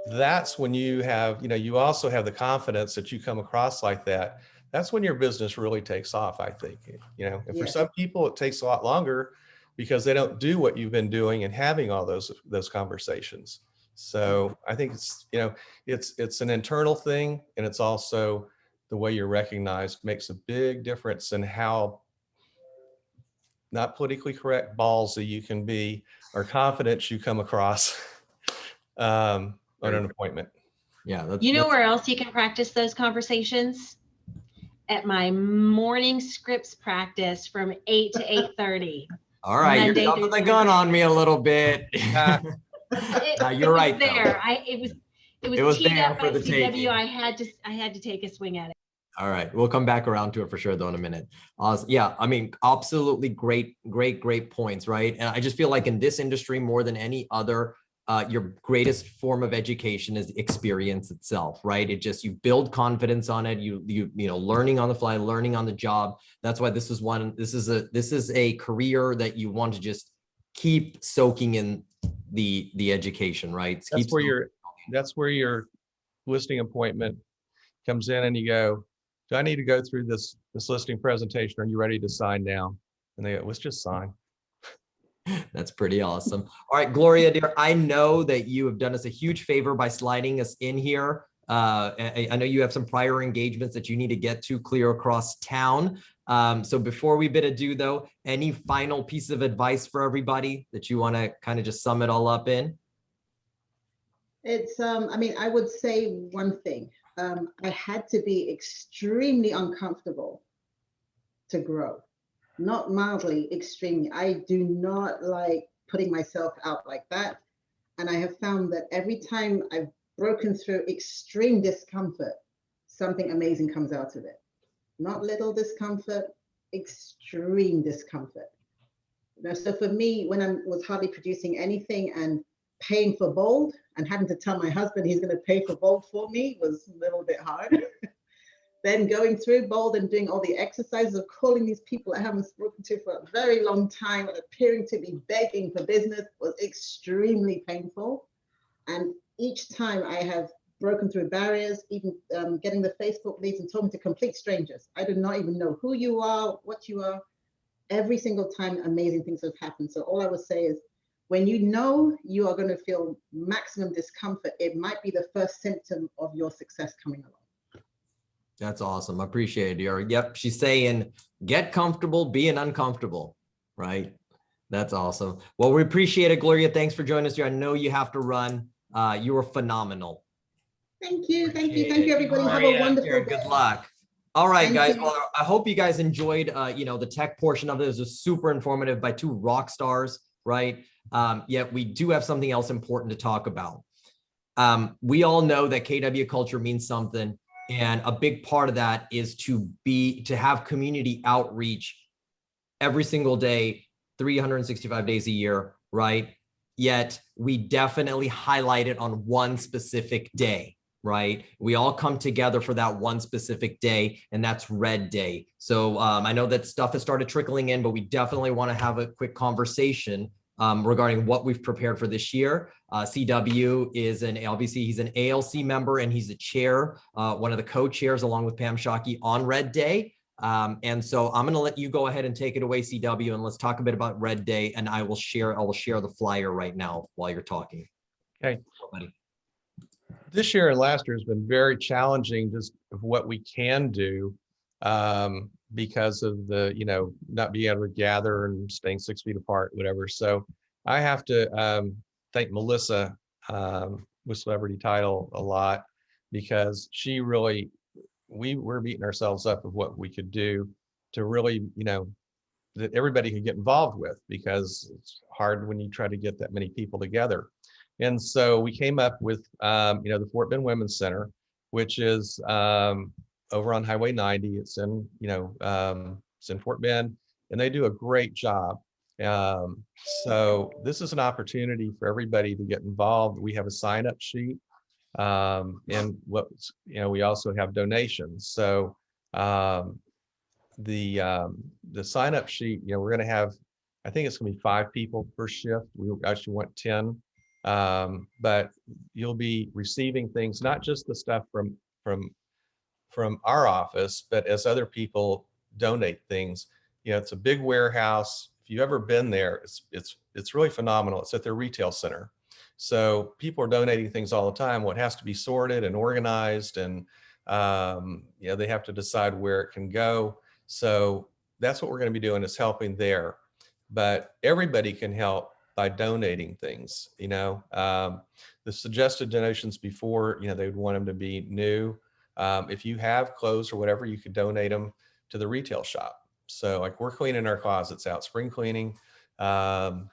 that's when you have, you also have the confidence that you come across like that. That's when your business really takes off, I think, and for Yes. some people it takes a lot longer because they don't do what you've been doing and having all those conversations. So I think it's an internal thing, and it's also the way you're recognized makes a big difference in how not politically correct ballsy you can be or confidence you come across on an appointment. Yeah. You know where else you can practice those conversations? At my morning scripts practice from 8 to 8:30. All right, Monday you're jumping through the gun Friday. on me a little bit. No, you're was right, though. there. It was teed there up for by the taking. CW. I had to take a swing at it. All right, we'll come back around to it for sure though in a minute. Yeah, I mean, absolutely great points, right? And I just feel like in this industry more than any other, your greatest form of education is experience itself, right? It just, you build confidence on it. You learning on the fly, learning on the job. That's why this is a career that you want to just keep soaking in the education, right? That's where your listing appointment comes in and you go, do I need to go through this listing presentation? Are you ready to sign now? And they go, let's just sign. That's pretty awesome. All right, Gloria, dear, I know that you have done us a huge favor by sliding us in here. I know you have some prior engagements that you need to get to clear across town. So before we bid adieu though, any final piece of advice for everybody that you want to kind of just sum it all up in? It's, I mean, I would say one thing. I had to be extremely uncomfortable to grow. Not mildly, extremely. I do not like putting myself out like that. And I have found that every time I've broken through extreme discomfort, something amazing comes out of it. Not little discomfort, extreme discomfort. So for me, when I was hardly producing anything and paying for Bold and having to tell my husband he's going to pay for Bold for me was a little bit hard. Then going through Bold and doing all the exercises of calling these people I haven't spoken to for a very long time and appearing to be begging for business was extremely painful. And each time I have broken through barriers, even getting the Facebook leads and talking to complete strangers. I do not even know who you are, what you are. Every single time, amazing things have happened. So all I would say is, when you know you are going to feel maximum discomfort, it might be the first symptom of your success coming along. That's awesome. I appreciate it, dear. Yep. She's saying, get comfortable being uncomfortable, right? That's awesome. Well, we appreciate it, Gloria. Thanks for joining us here. I know you have to run. You were phenomenal. Thank you. Thank you. Thank you, everybody. Have a wonderful day. Good luck. All right, Thank guys. you. Well, I hope you guys enjoyed, the tech portion of this. It was super informative by two rock stars, right? Yet we do have something else important to talk about. We all know that KW culture means something. And a big part of that is to have community outreach every single day, 365 days a year, right? Yet we definitely highlight it on one specific day, right? We all come together for that one specific day, and that's Red Day. So I know that stuff has started trickling in, but we definitely want to have a quick conversation regarding what we've prepared for this year. CW is obviously he's an ALC member and he's a chair, one of the co-chairs along with Pam Shockey on Red Day. And so I'm going to let you go ahead and take it away, CW, and let's talk a bit about Red Day. And I will share the flyer right now while you're talking. Okay. Buddy. This year and last year has been very challenging just of what we can do because of the, not being able to gather and staying 6 feet apart, whatever. So I have to thank Melissa with Celebrity Title a lot, because she really, we were beating ourselves up of what we could do to really, that everybody could get involved with, because it's hard when you try to get that many people together. And so we came up with, the Fort Bend Women's Center, which is over on Highway 90. It's in, it's in Fort Bend, and they do a great job. So this is an opportunity for everybody to get involved. We have a sign-up sheet, and we also have donations. So the sign-up sheet, we're going to have, I think it's going to be 5 people per shift. We actually want 10. But you'll be receiving things, not just the stuff from our office, but as other people donate things. It's a big warehouse. If you've ever been there, it's really phenomenal. It's at their retail center. So people are donating things all the time. Well, it has to be sorted and organized, and they have to decide where it can go. So that's what we're going to be doing, is helping there. But everybody can help by donating things. The suggested donations before, they would want them to be new. If you have clothes or whatever, you could donate them to the retail shop. So like, we're cleaning our closets out, spring cleaning, time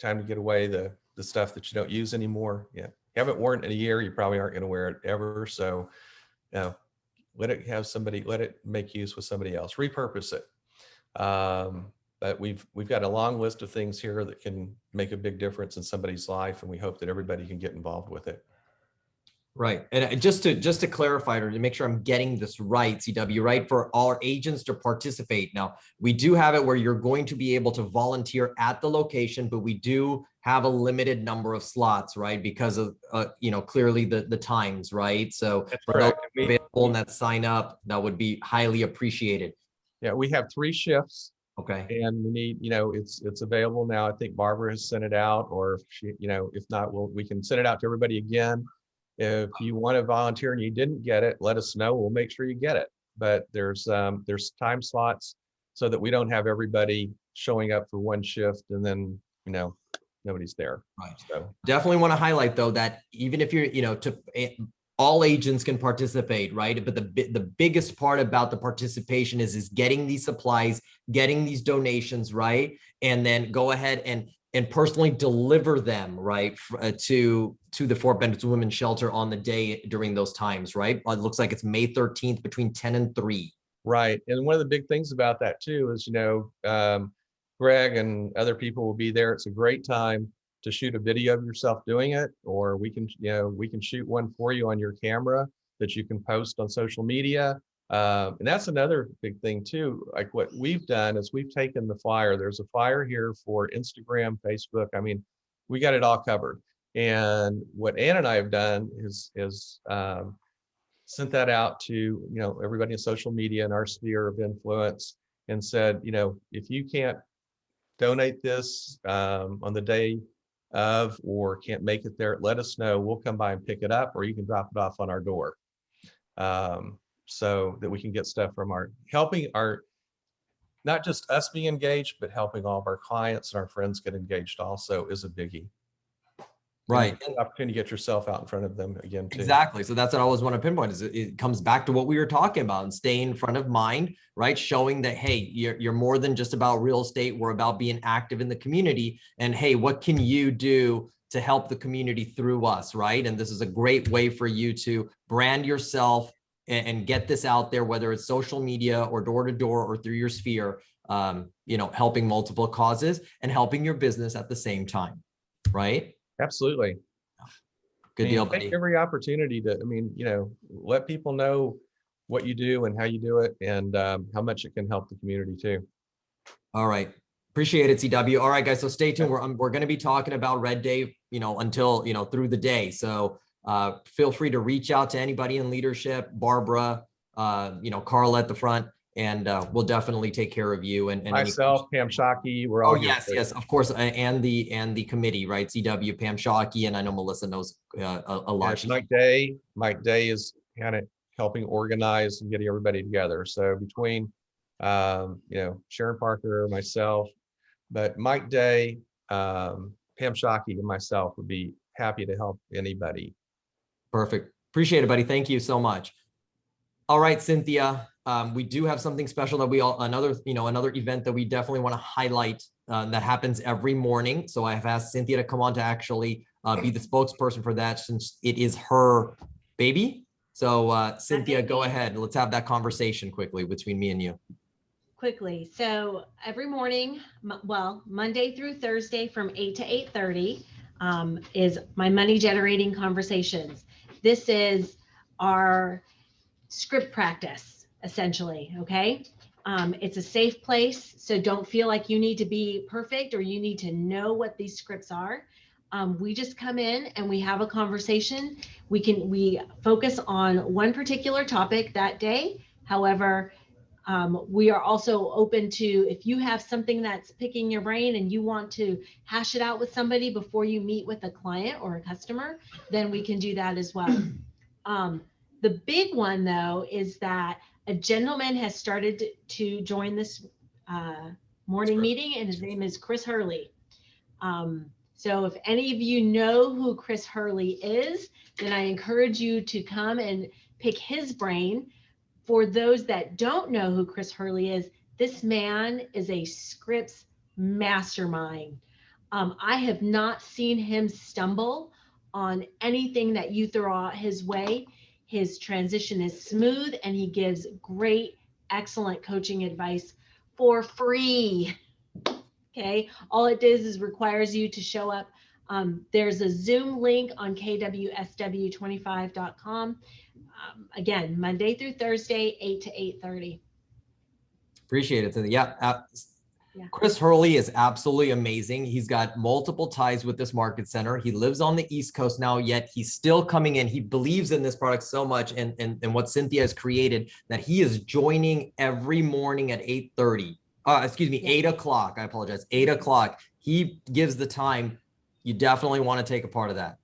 to get away the stuff that you don't use anymore. Yeah. You haven't worn it in a year, you probably aren't going to wear it ever. So, let it make use with somebody else, repurpose it. But we've got a long list of things here that can make a big difference in somebody's life, and we hope that everybody can get involved with it. Right. And just to clarify, or to make sure I'm getting this right, CW, right, for our agents to participate. Now, we do have it where you're going to be able to volunteer at the location, but we do have a limited number of slots, right? Because of, clearly the times, right? So for those available and that sign up, that would be highly appreciated. Yeah, we have 3 shifts. Okay. And we need, it's available now. I think Barbara has sent it out, or if she, if not, we can send it out to everybody again. If you want to volunteer and you didn't get it, let us know. We'll make sure you get it. But there's time slots so that we don't have everybody showing up for one shift and then, nobody's there. Right. So definitely want to highlight though, that even if you're, all agents can participate, right? But the biggest part about the participation is getting these supplies, getting these donations, right? And then go ahead and personally deliver them, right, to the Fort Bend Women's Shelter on the day during those times, right? It looks like it's May 13th between 10 and 3. Right. And one of the big things about that too is, Greg and other people will be there. It's a great time to shoot a video of yourself doing it, or we can shoot one for you on your camera that you can post on social media. And that's another big thing too. Like, what we've done is we've taken the flyer. There's a flyer here for Instagram, Facebook. I mean, we got it all covered. And what Ann and I have done is sent that out to, everybody in social media in our sphere of influence, and said, if you can't donate this on the day of, or can't make it there, let us know. We'll come by and pick it up, or you can drop it off on our door. So that we can get stuff from helping our, not just us be engaged, but helping all of our clients and our friends get engaged also is a biggie. Right. And opportunity to get yourself out in front of them again too. Exactly. So that's what I always want to pinpoint, is it comes back to what we were talking about, and staying in front of mind, right? Showing that, hey, you're more than just about real estate. We're about being active in the community, and hey, what can you do to help the community through us, right? And this is a great way for you to brand yourself and get this out there, whether it's social media or door to door or through your sphere, helping multiple causes and helping your business at the same time, right? Absolutely. Good deal, Take buddy. every opportunity to, let people know what you do and how you do it, and how much it can help the community too. All right. Appreciate it, CW. All right, guys. So stay tuned. We're going to be talking about Red Day, until, through the day. So feel free to reach out to anybody in leadership, Barbara, Carla at the front, and we'll definitely take care of you. And Myself, Pam Shockey, we're all oh, yes, of course. And the committee, right? CW, Pam Shockey, and I know Melissa knows a lot. Mike Day is kind of helping organize and getting everybody together. So between, Sharon Parker, myself, but Mike Day, Pam Shockey, and myself would be happy to help anybody. Perfect. Appreciate it, buddy. Thank you so much. All right, Cynthia. we do have something special that another event that we definitely want to highlight that happens every morning. So I have asked Cynthia to come on to actually be the spokesperson for that, since it is her baby. So Cynthia, go ahead. Let's have that conversation quickly between me and you. Quickly. So every morning, well, Monday through Thursday from 8 to 8:30 is my money generating conversations. This is our script practice, essentially. Okay. It's a safe place. So don't feel like you need to be perfect or you need to know what these scripts are. We just come in and we have a conversation. We focus on one particular topic that day. However, we are also open to, if you have something that's picking your brain and you want to hash it out with somebody before you meet with a client or a customer, then we can do that as well. The big one, though, is that a gentleman has started to join this morning meeting, and his name is Chris Hurley. So if any of you know who Chris Hurley is, then I encourage you to come and pick his brain. For those that don't know who Chris Hurley is, this man is a scripts mastermind. I have not seen him stumble on anything that you throw out his way. His transition is smooth and he gives great, excellent coaching advice for free. Okay, all it is requires you to show up. There's a Zoom link on kwsw25.com. Again, Monday through Thursday, 8 to 8:30. Appreciate it. Yeah. Yeah. Chris Hurley is absolutely amazing. He's got multiple ties with this market center. He lives on the East Coast now, yet he's still coming in. He believes in this product so much and what Cynthia has created that he is joining every morning at 8:30. 8 o'clock. I apologize. 8 o'clock. He gives the time. You definitely want to take a part of that.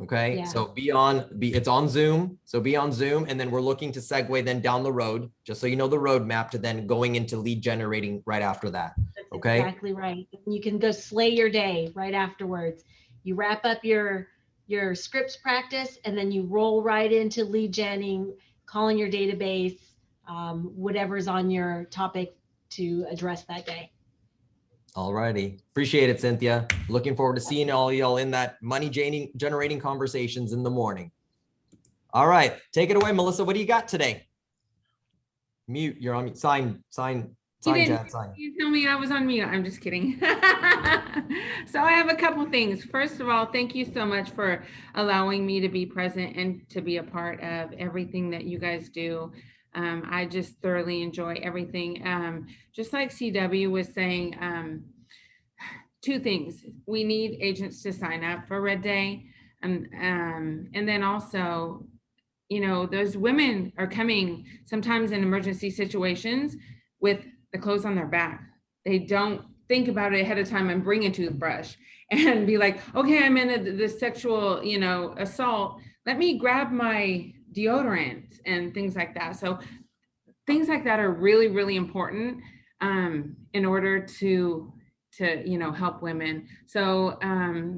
Okay. Yeah. So it's on Zoom. So be on Zoom. And then we're looking to segue then down the road, just so you know the roadmap to then going into lead generating right after that. That's okay. Exactly right. You can go slay your day right afterwards. You wrap up your scripts practice and then you roll right into lead genning, calling your database, whatever's on your topic to address that day. All righty. Appreciate it, Cynthia. Looking forward to seeing all y'all in that money generating conversations in the morning. All right. Take it away, Melissa. What do you got today? Mute. You're on mute. Sign, Chad, sign. You tell me I was on mute. I'm just kidding. So I have a couple things. First of all, thank you so much for allowing me to be present and to be a part of everything that you guys do. I just thoroughly enjoy everything. Just like CW was saying, two things. We need agents to sign up for Red Day. And then also, you know, those women are coming sometimes in emergency situations with the clothes on their back. They don't think about it ahead of time and bring a toothbrush and be like, okay, I'm in the sexual, you know, assault. Let me grab my deodorant and things like that. So things like that are really, really important in order to you know, help women. So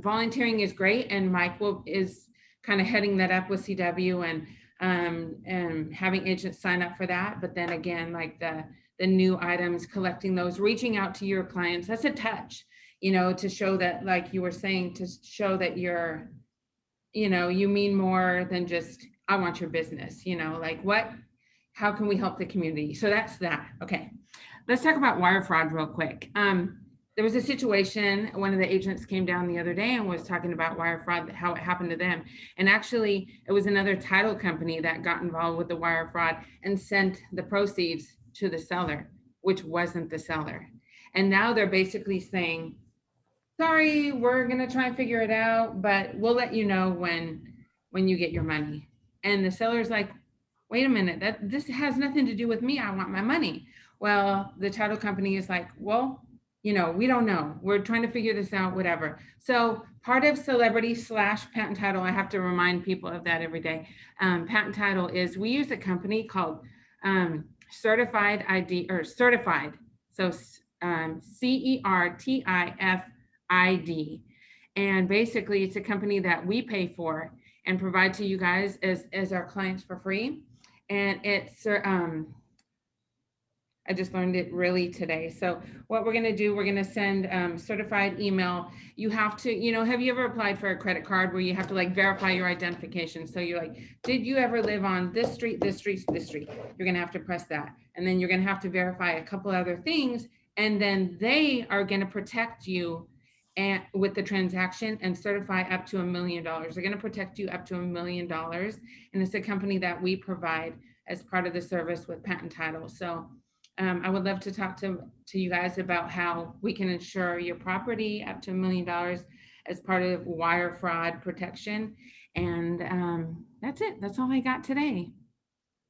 volunteering is great, and Mike is kind of heading that up with CW and having agents sign up for that. But then again, like the new items, collecting those, reaching out to your clients, that's a touch, you know, to show that, like you were saying, to show that you're, you know, you mean more than just, I want your business, you know, like how can we help the community? So that's that. Okay. Let's talk about wire fraud real quick. There was a situation, one of the agents came down the other day and was talking about wire fraud, how it happened to them. And actually it was another title company that got involved with the wire fraud and sent the proceeds to the seller, which wasn't the seller. And now they're basically saying, sorry, we're going to try and figure it out, but we'll let you know when you get your money. And the seller's like, wait a minute, this has nothing to do with me. I want my money. Well, the title company is like, well, you know, we don't know. We're trying to figure this out, whatever. So part of Celebrity / Patent Title, I have to remind people of that every day. Patent Title is, we use a company called Certified ID, or Certified. So CERTIFID. And basically it's a company that we pay for and provide to you guys as our clients for free. And it's I just learned it really today. So what we're gonna do, we're gonna send certified email. You have to, have you ever applied for a credit card where you have to like verify your identification? So you're like, did you ever live on this street, this street, this street? You're gonna have to press that. And then you're gonna have to verify a couple other things. And then they are gonna protect you and with the transaction and certify up to $1 million. They're gonna protect you up to $1 million. And it's a company that we provide as part of the service with Patent Title. So I would love to talk to you guys about how we can insure your property up to $1 million as part of wire fraud protection. And that's it. That's all I got today.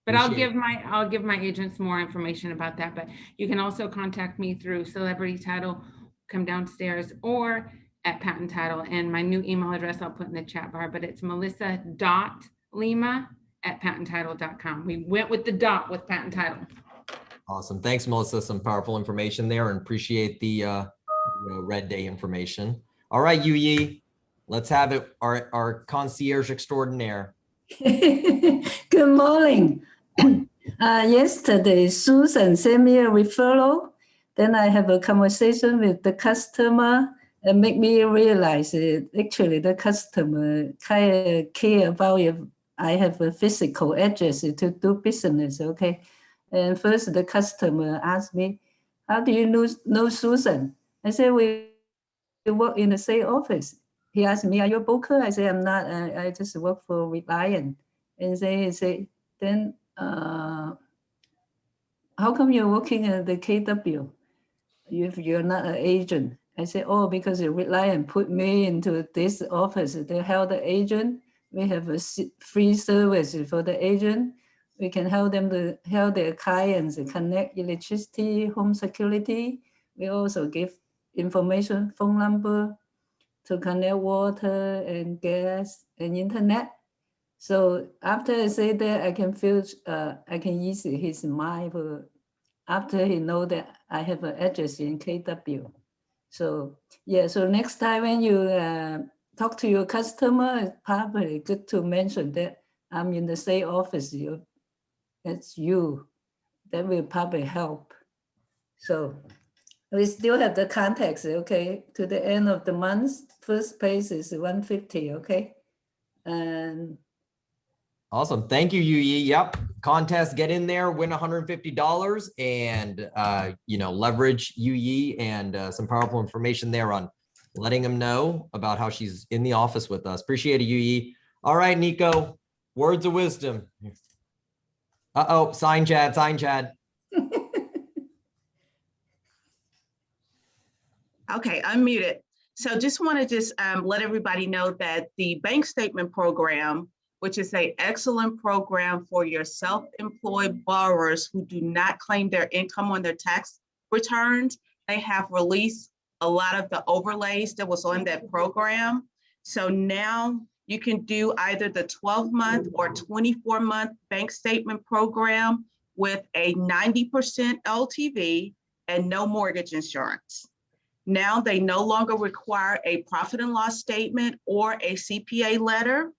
But I'll give my agents more information about that. But you can also contact me through Celebrity Title, come downstairs, or at Patent Title. And my new email address I'll put in the chat bar, but it's melissa.lima@patenttitle.com. We went with the dot with Patent Title. Awesome. Thanks, Melissa. Some powerful information there, and appreciate the Red Day information. All right, Yu-Yi, let's have it. Our concierge extraordinaire. Good morning. Yesterday, Susan sent me a referral. Then I have a conversation with the customer and make me realize that actually the customer kind of care about if I have a physical address to do business, okay? And first the customer asked me, how do you know Susan? I said, we work in the same office. He asked me, are you a broker? I said, I'm not, I just work for Reliant. And he said, then how come you're working at the KW if you're not an agent? I said, oh, because Reliant put me into this office. They help the agent. We have a free service for the agent. We can help them to help their clients connect electricity, home security. We also give information, phone number to connect water and gas and internet. So after I say that, I can feel, I can ease his mind after he know that I have an address in KW. So yeah, so next time when you talk to your customer, it's probably good to mention that I'm in the same office. That's you. That will probably help. So we still have the contacts, okay? To the end of the month, first place is 150, okay? And awesome. Thank you, Yu-Yi. Yep. Contest, get in there, win $150 and, leverage Yu-Yi and some powerful information there on letting them know about how she's in the office with us. Appreciate it, Yu-Yi. All right, Nico, words of wisdom. Uh-oh, sign Chad. Okay, unmuted. So just want to let everybody know that the bank statement program, which is an excellent program for your self-employed borrowers who do not claim their income on their tax returns, they have released a lot of the overlays that was on that program. So now you can do either the 12-month or 24-month bank statement program with a 90% LTV and no mortgage insurance. Now they no longer require a profit and loss statement or a CPA letter.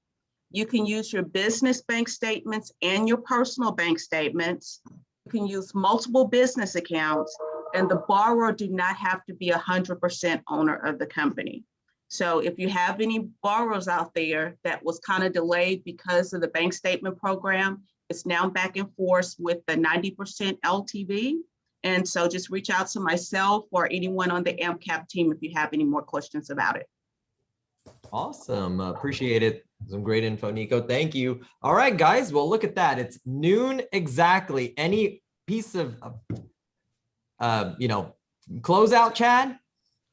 You can use your business bank statements and your personal bank statements. You can use multiple business accounts, and the borrower do not have to be 100% owner of the company. So if you have any borrowers out there that was kind of delayed because of the bank statement program, it's now back in force with the 90% LTV. And so just reach out to myself or anyone on the AMCAP team if you have any more questions about it. Awesome. Appreciate it. Some great info, Nico. Thank you. All right, guys. Well, look at that. It's noon exactly. Any piece of, close out, Chad?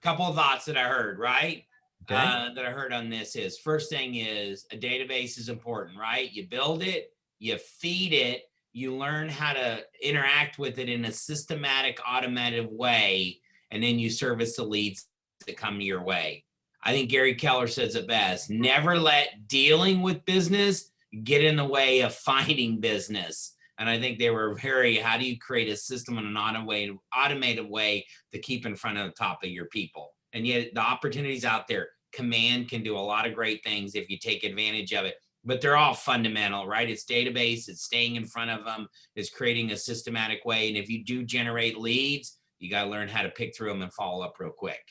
Couple of thoughts that I heard, right? Okay. That I heard on this is, first thing is a database is important, right? You build it, you feed it, you learn how to interact with it in a systematic, automated way, and then you service the leads that come to your way. I think Gary Keller says it best. Never let dealing with business get in the way of finding business. And I think they were how do you create a system in an automated way to keep in front of the top of your people? And yet the opportunities out there, Command can do a lot of great things if you take advantage of it. but they're all fundamental, right? It's database, it's staying in front of them, it's creating a systematic way. And if you do generate leads, you got to learn how to pick through them and follow up real quick.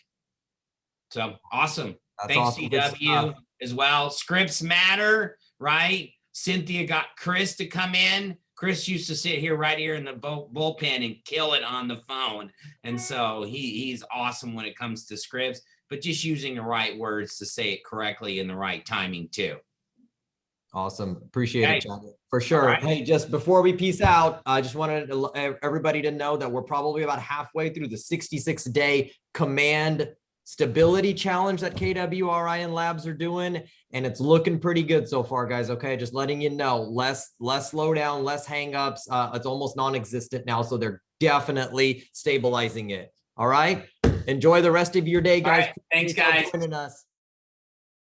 So awesome. That's Thanks, awesome. Good CW, stuff. as well. Scripts matter, right? Cynthia got Chris to come in. Chris used to sit here right here in the bullpen and kill it on the phone. And so he's awesome when it comes to scripts, but just using the right words to say it correctly in the right timing too. Awesome. Appreciate Okay. it, John. For sure. right. Hey, just before we peace out, I just wanted everybody to know that we're probably about halfway through the 66-day command stability challenge that KWRIN Labs are doing, and it's looking pretty good so far, guys. Okay, just letting you know, less slowdown, less hangups. It's almost non-existent now, so they're definitely stabilizing it. All right. Enjoy the rest of your day, guys. All right. Thanks, Appreciate y'all guys. joining us.